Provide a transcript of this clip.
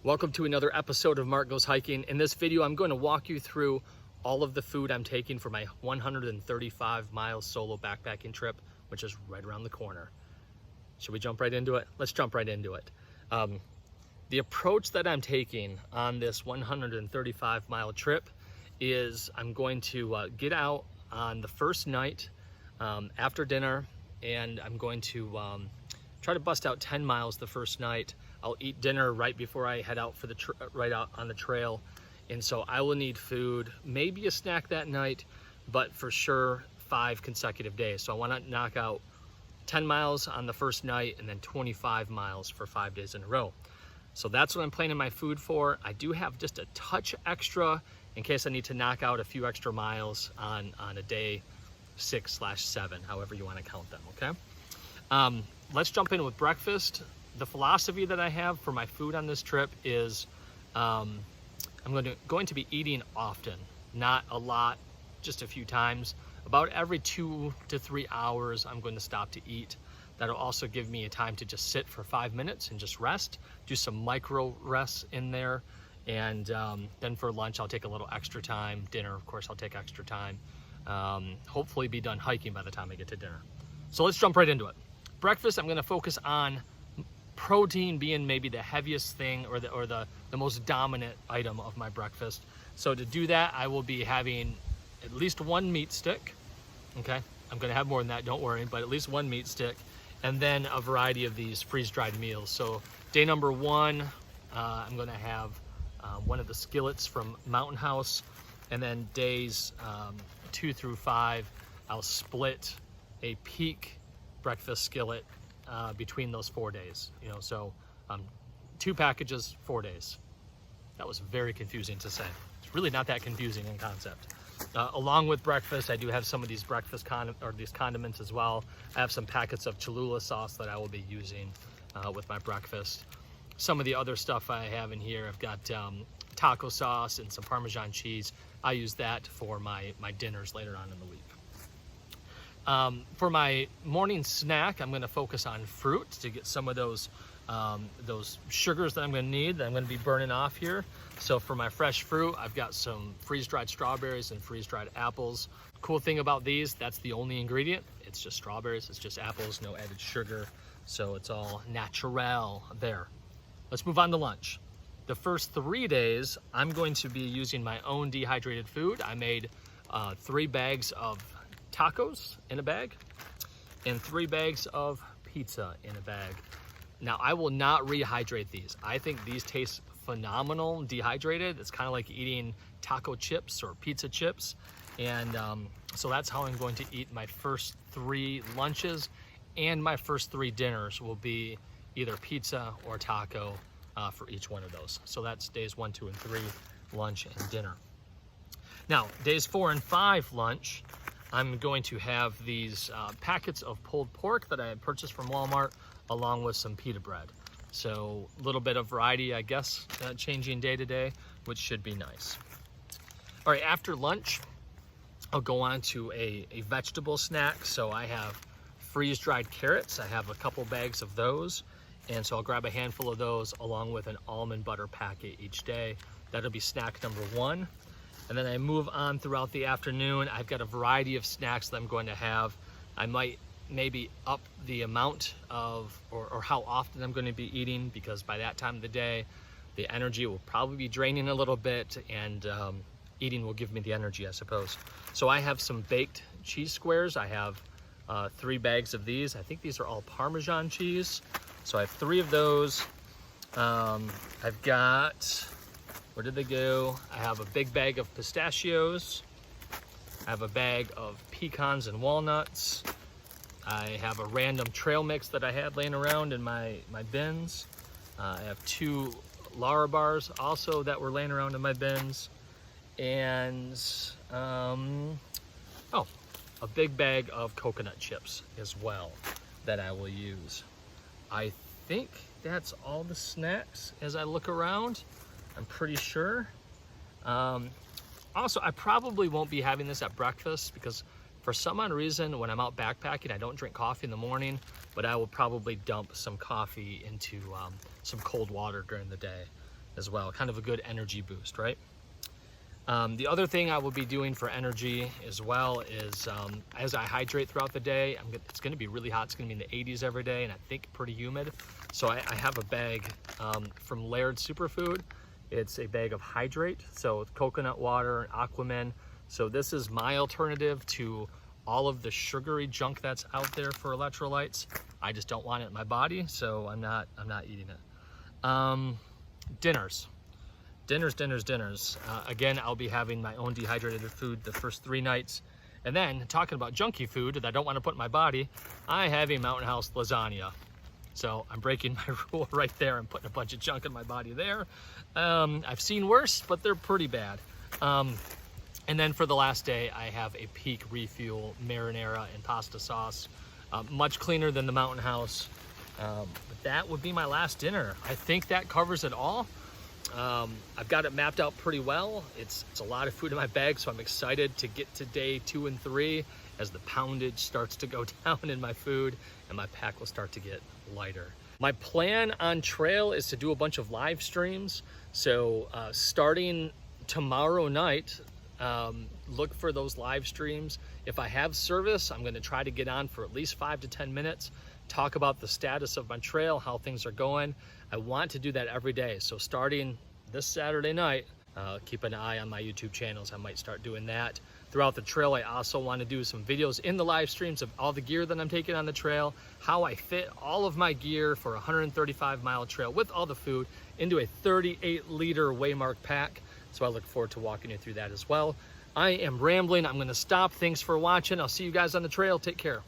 Welcome to another episode of Mark Goes Hiking. In this video, I'm going to walk you through all of the food I'm taking for my 135-mile solo backpacking trip, which is right around the corner. Should we jump right into it? Let's jump right into it. The approach that I'm taking on this 135-mile trip is I'm going to get out on the first night after dinner, and I'm going to try to bust out 10 miles the first night. I'll eat dinner right before I head out for the right out on the trail, and so I will need food, maybe a snack that night, but for sure 5 consecutive days. So I want to knock out 10 miles on the first night and then 25 miles for 5 days in a row. So that's what I'm planning my food for. I do have just a touch extra in case I need to knock out a few extra miles on a day 6/7, however you want to count them, okay? Let's jump in with breakfast. The philosophy that I have for my food on this trip is I'm going to be eating often, not a lot, just a few times. About every 2 to 3 hours, I'm going to stop to eat. That'll also give me a time to just sit for 5 minutes and just rest, do some micro rests in there. And then for lunch, I'll take a little extra time. Dinner, of course, I'll take extra time. Hopefully be done hiking by the time I get to dinner. So let's jump right into it. Breakfast, I'm going to focus on protein being maybe the heaviest thing or the most dominant item of my breakfast. So to do that, I will be having at least 1 meat stick. Okay, I'm going to have more than that, don't worry, but at least 1 meat stick, and then a variety of these freeze-dried meals. So day number 1, I'm going to have one of the skillets from Mountain House, and then days 2 through 5, I'll split a peak breakfast skillet between those 4 days. You know, so 2 packages, 4 days. That was very confusing to say. It's really not that confusing in concept. Along with breakfast, I do have some of these these condiments as well. I have some packets of Cholula sauce that I will be using with my breakfast. Some of the other stuff I have in here, I've got taco sauce and some Parmesan cheese. I use that for my dinners later on in the week. For my morning snack, I'm going to focus on fruit to get some of those sugars that I'm going to need, that I'm going to be burning off here. So for my fresh fruit, I've got some freeze-dried strawberries and freeze-dried apples. Cool thing about these, that's the only ingredient. It's just strawberries, it's just apples, no added sugar. So it's all natural there. Let's move on to lunch. The first 3 days, I'm going to be using my own dehydrated food. I made 3 bags of tacos in a bag and 3 bags of pizza in a bag. Now, I will not rehydrate these. I think these taste phenomenal dehydrated. It's kind of like eating taco chips or pizza chips. And so that's how I'm going to eat my first 3 lunches, and my first 3 dinners will be either pizza or taco for each one of those. So that's days 1, 2, and 3, lunch and dinner. Now, days 4 and 5 lunch, I'm going to have these packets of pulled pork that I had purchased from Walmart, along with some pita bread. So a little bit of variety, I guess, changing day to day, which should be nice. All right, after lunch, I'll go on to a vegetable snack. So I have freeze-dried carrots. I have a couple bags of those. And so I'll grab a handful of those along with an almond butter packet each day. That'll be snack number 1. And then I move on throughout the afternoon. I've got a variety of snacks that I'm going to have. I might maybe up the amount of, or how often I'm going to be eating, because by that time of the day, the energy will probably be draining a little bit, and eating will give me the energy, I suppose. So I have some baked cheese squares. I have 3 bags of these. I think these are all Parmesan cheese. So I have 3 of those. I've got, where did they go? I have a big bag of pistachios. I have a bag of pecans and walnuts. I have a random trail mix that I had laying around in my bins. I have 2 Lara bars also that were laying around in my bins. And, a big bag of coconut chips as well that I will use. I think that's all the snacks as I look around. I'm pretty sure. Also, I probably won't be having this at breakfast because for some odd reason, when I'm out backpacking, I don't drink coffee in the morning, but I will probably dump some coffee into some cold water during the day. as well. Kind of a good energy boost, right? The other thing I will be doing for energy as well is as I hydrate throughout the day, it's going to be really hot. It's going to be in the 80s every day, and I think pretty humid. So I have a bag from Laird Superfood. It's a bag of Hydrate, so with coconut water and Aquaman. So this is my alternative to all of the sugary junk that's out there for electrolytes. I just don't want it in my body, so I'm not eating it. Dinners. Again, I'll be having my own dehydrated food the first 3 nights. And then, talking about junky food that I don't want to put in my body, I have a Mountain House lasagna. So I'm breaking my rule right there. I'm putting a bunch of junk in my body there. I've seen worse, but they're pretty bad. And then for the last day, I have a Peak Refuel marinara and pasta sauce. Much cleaner than the Mountain House. But that would be my last dinner. I think that covers it all. I've got it mapped out pretty well. It's a lot of food in my bag, so I'm excited to get to day 2 and 3 as the poundage starts to go down in my food and my pack will start to get lighter. My plan on trail is to do a bunch of live streams. So starting tomorrow night, look for those live streams. If I have service, I'm going to try to get on for at least 5 to 10 minutes, talk about the status of my trail, how things are going. I want to do that every day. So starting this Saturday night, keep an eye on my YouTube channels. I might start doing that. Throughout the trail, I also want to do some videos in the live streams of all the gear that I'm taking on the trail, how I fit all of my gear for a 135-mile trail with all the food into a 38-liter Waymark pack. So I look forward to walking you through that as well. I am rambling. I'm going to stop. Thanks for watching. I'll see you guys on the trail. Take care.